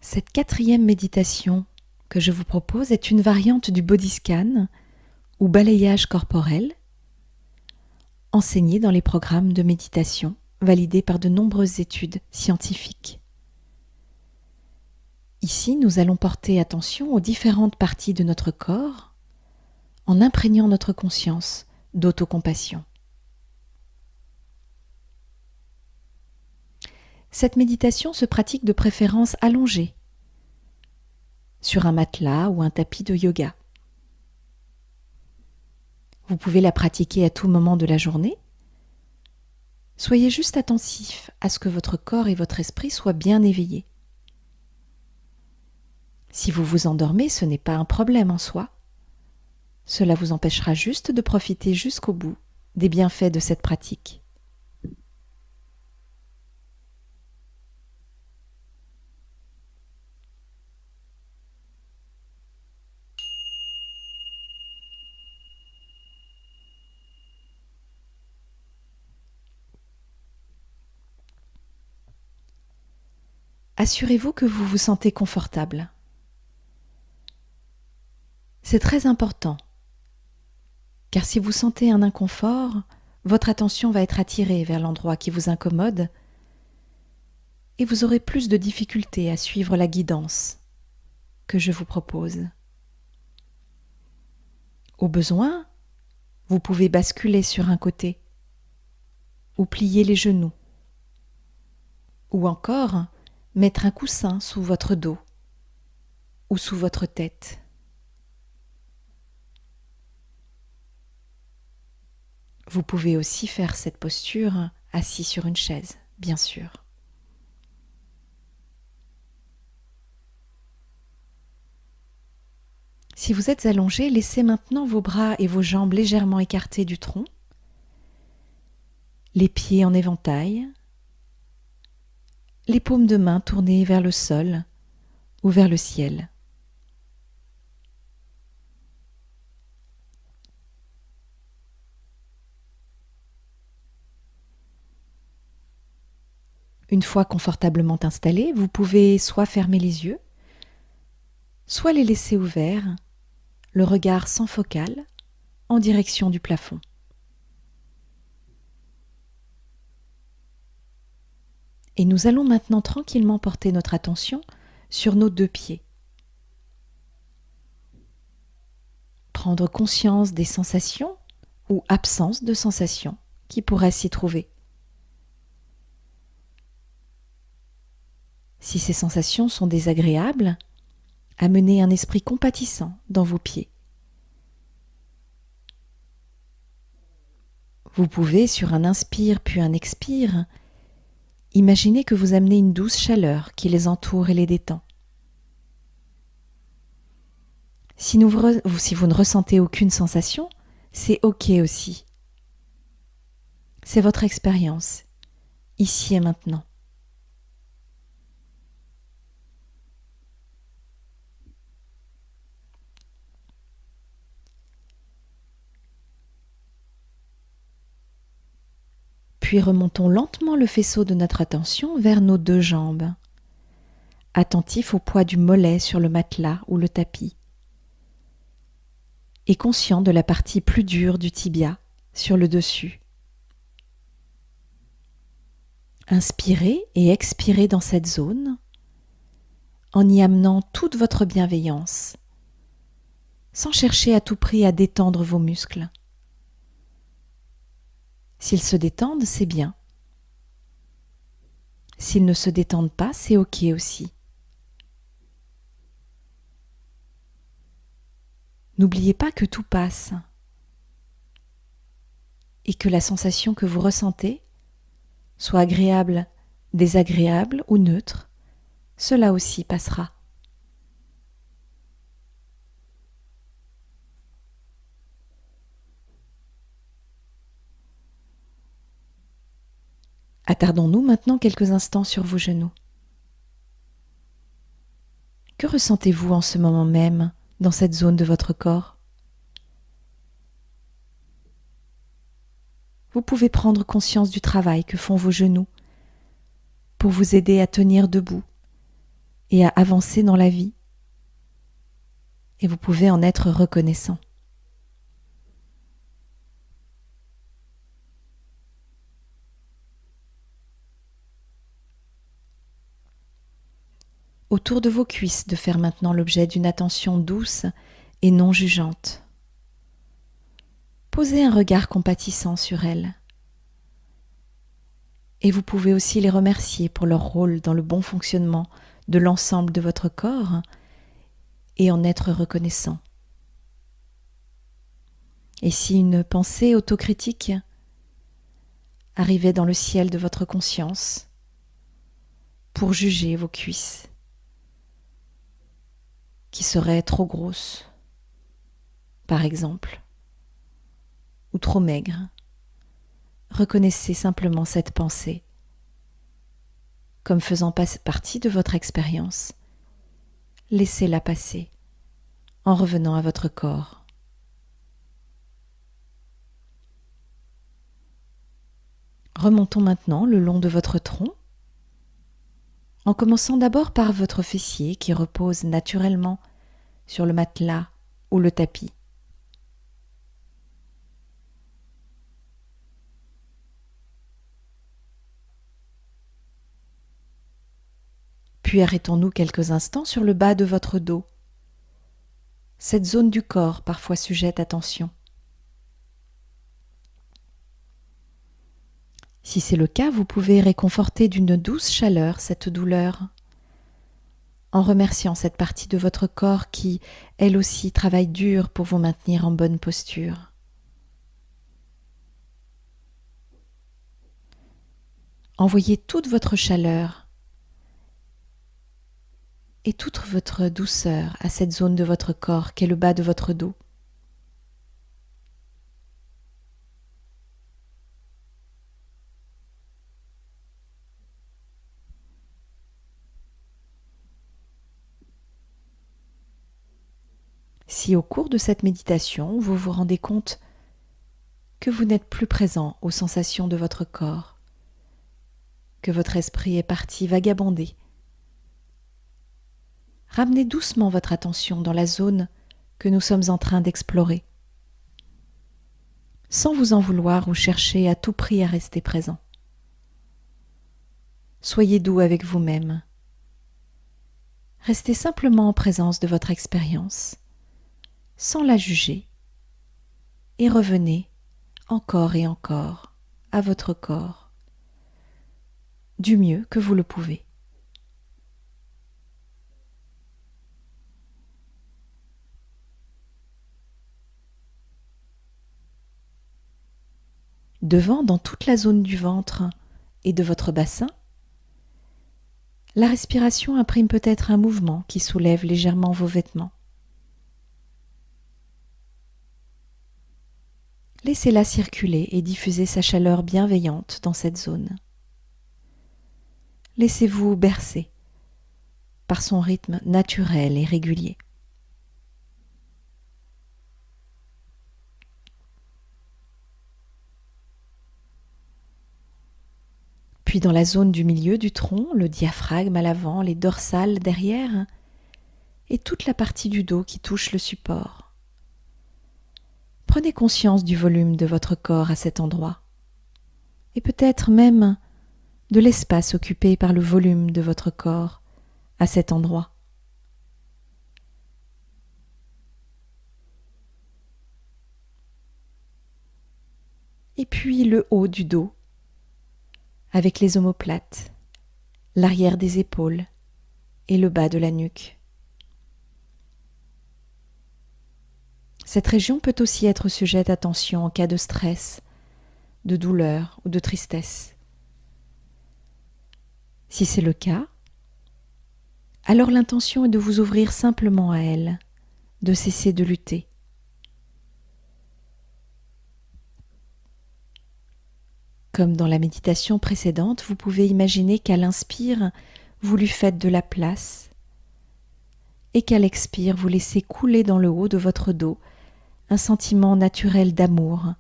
Cette quatrième méditation que je vous propose est une variante du body scan ou balayage corporel enseigné dans les programmes de méditation validés par de nombreuses études scientifiques. Ici, nous allons porter attention aux différentes parties de notre corps en imprégnant notre conscience d'autocompassion. Cette méditation se pratique de préférence allongée, sur un matelas ou un tapis de yoga. Vous pouvez la pratiquer à tout moment de la journée. Soyez juste attentif à ce que votre corps et votre esprit soient bien éveillés. Si vous vous endormez, ce n'est pas un problème en soi. Cela vous empêchera juste de profiter jusqu'au bout des bienfaits de cette pratique. Assurez-vous que vous vous sentez confortable. C'est très important, car si vous sentez un inconfort, votre attention va être attirée vers l'endroit qui vous incommode et vous aurez plus de difficultés à suivre la guidance que je vous propose. Au besoin, vous pouvez basculer sur un côté ou plier les genoux ou encore mettre un coussin sous votre dos ou sous votre tête. Vous pouvez aussi faire cette posture assis sur une chaise, bien sûr. Si vous êtes allongé, laissez maintenant vos bras et vos jambes légèrement écartés du tronc, les pieds en éventail, les paumes de main tournées vers le sol ou vers le ciel. Une fois confortablement installé, vous pouvez soit fermer les yeux, soit les laisser ouverts, le regard sans focale, en direction du plafond. Et nous allons maintenant tranquillement porter notre attention sur nos deux pieds. Prendre conscience des sensations ou absence de sensations qui pourraient s'y trouver. Si ces sensations sont désagréables, amenez un esprit compatissant dans vos pieds. Vous pouvez, sur un inspire puis un expire, imaginez que vous amenez une douce chaleur qui les entoure et les détend. Si vous ne ressentez aucune sensation, c'est OK aussi. C'est votre expérience, ici et maintenant. Puis remontons lentement le faisceau de notre attention vers nos deux jambes, attentifs au poids du mollet sur le matelas ou le tapis, et conscient de la partie plus dure du tibia sur le dessus. Inspirez et expirez dans cette zone en y amenant toute votre bienveillance, sans chercher à tout prix à détendre vos muscles. S'ils se détendent, c'est bien. S'ils ne se détendent pas, c'est OK aussi. N'oubliez pas que tout passe et que la sensation que vous ressentez, soit agréable, désagréable ou neutre, cela aussi passera. Attardons-nous maintenant quelques instants sur vos genoux. Que ressentez-vous en ce moment même dans cette zone de votre corps? Vous pouvez prendre conscience du travail que font vos genoux pour vous aider à tenir debout et à avancer dans la vie. Et vous pouvez en être reconnaissant. Autour de vos cuisses, de faire maintenant l'objet d'une attention douce et non jugeante. Posez un regard compatissant sur elles. Et vous pouvez aussi les remercier pour leur rôle dans le bon fonctionnement de l'ensemble de votre corps et en être reconnaissant. Et si une pensée autocritique arrivait dans le ciel de votre conscience pour juger vos cuisses, qui seraient trop grosses, par exemple, ou trop maigres, reconnaissez simplement cette pensée comme faisant partie de votre expérience. Laissez-la passer en revenant à votre corps. Remontons maintenant le long de votre tronc, en commençant d'abord par votre fessier qui repose naturellement sur le matelas ou le tapis. Puis arrêtons-nous quelques instants sur le bas de votre dos, cette zone du corps parfois sujette à tension. Si c'est le cas, vous pouvez réconforter d'une douce chaleur cette douleur, en remerciant cette partie de votre corps qui, elle aussi, travaille dur pour vous maintenir en bonne posture. Envoyez toute votre chaleur et toute votre douceur à cette zone de votre corps qu'est le bas de votre dos. Si au cours de cette méditation, vous vous rendez compte que vous n'êtes plus présent aux sensations de votre corps, que votre esprit est parti vagabonder, ramenez doucement votre attention dans la zone que nous sommes en train d'explorer, sans vous en vouloir ou chercher à tout prix à rester présent. Soyez doux avec vous-même. Restez simplement en présence de votre expérience, sans la juger, et revenez encore et encore à votre corps, du mieux que vous le pouvez. Devant, dans toute la zone du ventre et de votre bassin, la respiration imprime peut-être un mouvement qui soulève légèrement vos vêtements. Laissez-la circuler et diffuser sa chaleur bienveillante dans cette zone. Laissez-vous bercer par son rythme naturel et régulier. Puis dans la zone du milieu du tronc, le diaphragme à l'avant, les dorsales derrière, et toute la partie du dos qui touche le support. Prenez conscience du volume de votre corps à cet endroit, et peut-être même de l'espace occupé par le volume de votre corps à cet endroit. Et puis le haut du dos, avec les omoplates, l'arrière des épaules et le bas de la nuque. Cette région peut aussi être sujette à tension en cas de stress, de douleur ou de tristesse. Si c'est le cas, alors l'intention est de vous ouvrir simplement à elle, de cesser de lutter. Comme dans la méditation précédente, vous pouvez imaginer qu'à l'inspire, vous lui faites de la place et qu'à l'expire, vous laissez couler dans le haut de votre dos un sentiment naturel d'amour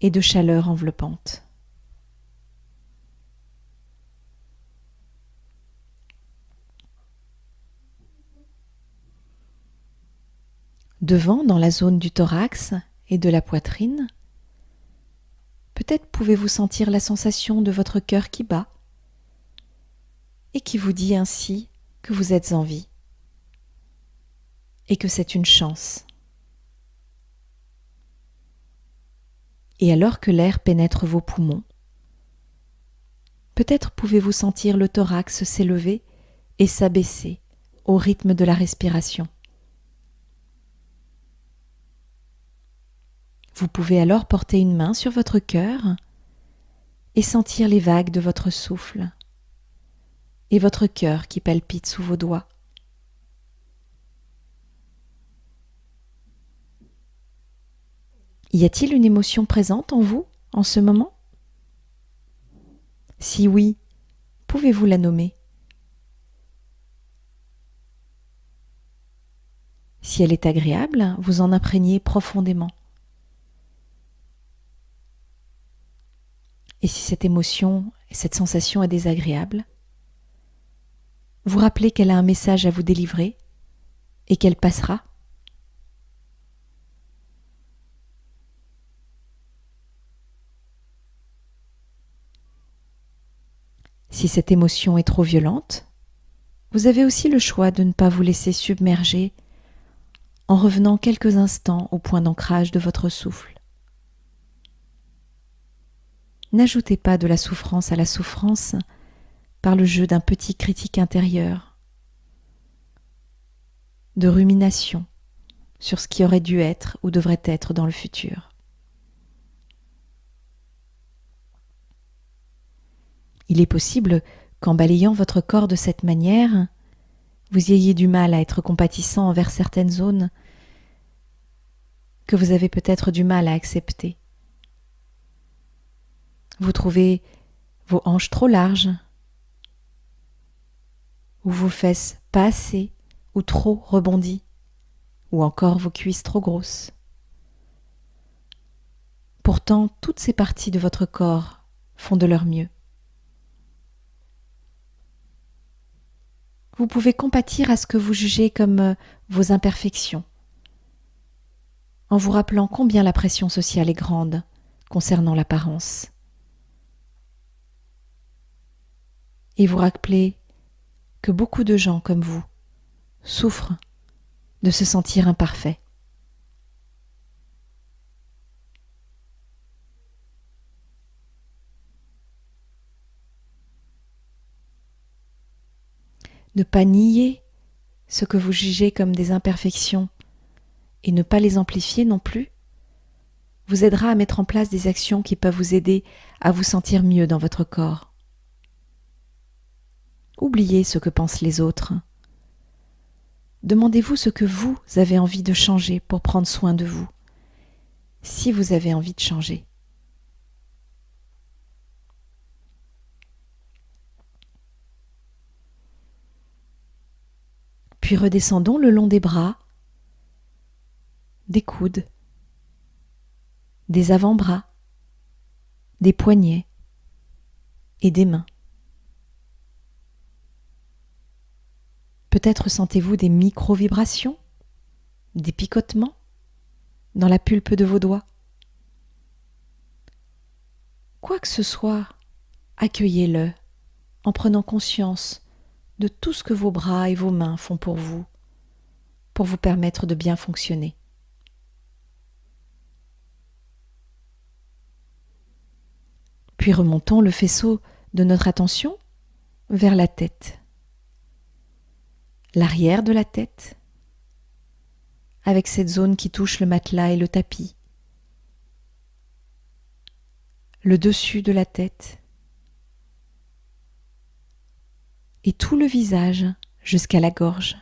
et de chaleur enveloppante. Devant, dans la zone du thorax et de la poitrine, peut-être pouvez-vous sentir la sensation de votre cœur qui bat et qui vous dit ainsi que vous êtes en vie et que c'est une chance. Et alors que l'air pénètre vos poumons, peut-être pouvez-vous sentir le thorax s'élever et s'abaisser au rythme de la respiration. Vous pouvez alors porter une main sur votre cœur et sentir les vagues de votre souffle et votre cœur qui palpite sous vos doigts. Y a-t-il une émotion présente en vous en ce moment ? Si oui, pouvez-vous la nommer ? Si elle est agréable, vous en imprégnez profondément. Et si cette émotion et cette sensation est désagréable, vous rappelez qu'elle a un message à vous délivrer et qu'elle passera. Si cette émotion est trop violente, vous avez aussi le choix de ne pas vous laisser submerger en revenant quelques instants au point d'ancrage de votre souffle. N'ajoutez pas de la souffrance à la souffrance par le jeu d'un petit critique intérieur, de rumination sur ce qui aurait dû être ou devrait être dans le futur. Il est possible qu'en balayant votre corps de cette manière, vous ayez du mal à être compatissant envers certaines zones que vous avez peut-être du mal à accepter. Vous trouvez vos hanches trop larges, ou vos fesses pas assez ou trop rebondies, ou encore vos cuisses trop grosses. Pourtant, toutes ces parties de votre corps font de leur mieux. Vous pouvez compatir à ce que vous jugez comme vos imperfections, en vous rappelant combien la pression sociale est grande concernant l'apparence. Et vous rappelez que beaucoup de gens comme vous souffrent de se sentir imparfaits. Ne pas nier ce que vous jugez comme des imperfections et ne pas les amplifier non plus vous aidera à mettre en place des actions qui peuvent vous aider à vous sentir mieux dans votre corps. Oubliez ce que pensent les autres. Demandez-vous ce que vous avez envie de changer pour prendre soin de vous, si vous avez envie de changer. Puis redescendons le long des bras, des coudes, des avant-bras, des poignets et des mains. Peut-être sentez-vous des micro-vibrations, des picotements dans la pulpe de vos doigts. Quoi que ce soit, accueillez-le en prenant conscience de tout ce que vos bras et vos mains font pour vous permettre de bien fonctionner. Puis remontons le faisceau de notre attention vers la tête, l'arrière de la tête, avec cette zone qui touche le matelas et le tapis, le dessus de la tête, et tout le visage jusqu'à la gorge.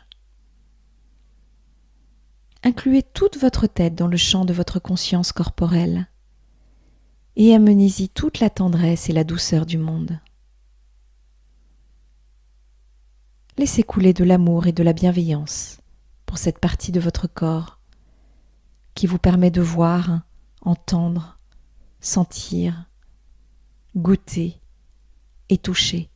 Incluez toute votre tête dans le champ de votre conscience corporelle et amenez-y toute la tendresse et la douceur du monde. Laissez couler de l'amour et de la bienveillance pour cette partie de votre corps qui vous permet de voir, entendre, sentir, goûter et toucher.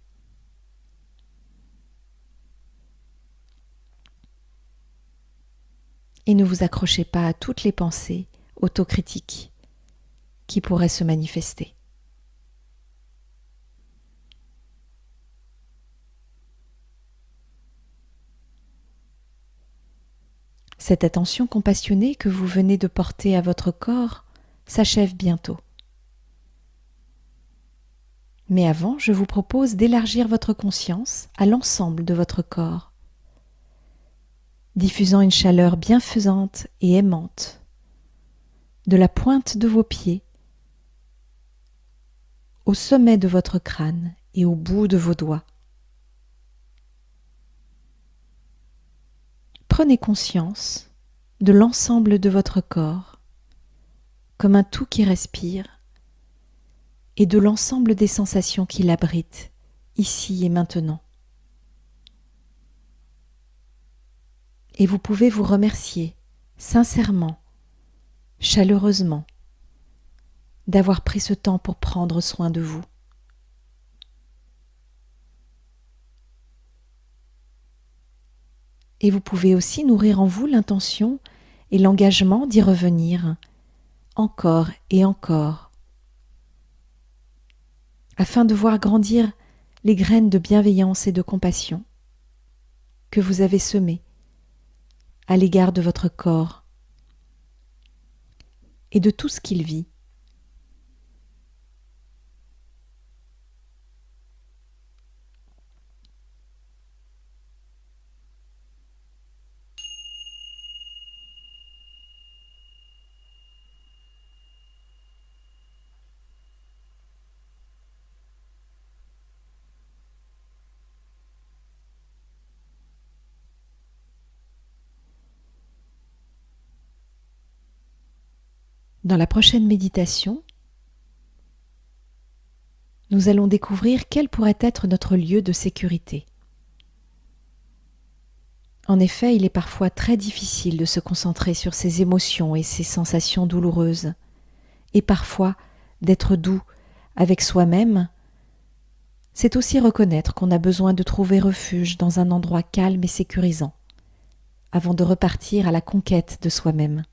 Et ne vous accrochez pas à toutes les pensées autocritiques qui pourraient se manifester. Cette attention compassionnée que vous venez de porter à votre corps s'achève bientôt. Mais avant, je vous propose d'élargir votre conscience à l'ensemble de votre corps, diffusant une chaleur bienfaisante et aimante de la pointe de vos pieds au sommet de votre crâne et au bout de vos doigts. Prenez conscience de l'ensemble de votre corps comme un tout qui respire et de l'ensemble des sensations qui l'abritent ici et maintenant. Et vous pouvez vous remercier sincèrement, chaleureusement, d'avoir pris ce temps pour prendre soin de vous. Et vous pouvez aussi nourrir en vous l'intention et l'engagement d'y revenir encore et encore, afin de voir grandir les graines de bienveillance et de compassion que vous avez semées à l'égard de votre corps et de tout ce qu'il vit. Dans la prochaine méditation, nous allons découvrir quel pourrait être notre lieu de sécurité. En effet, il est parfois très difficile de se concentrer sur ses émotions et ses sensations douloureuses, et parfois d'être doux avec soi-même. C'est aussi reconnaître qu'on a besoin de trouver refuge dans un endroit calme et sécurisant, avant de repartir à la conquête de soi-même.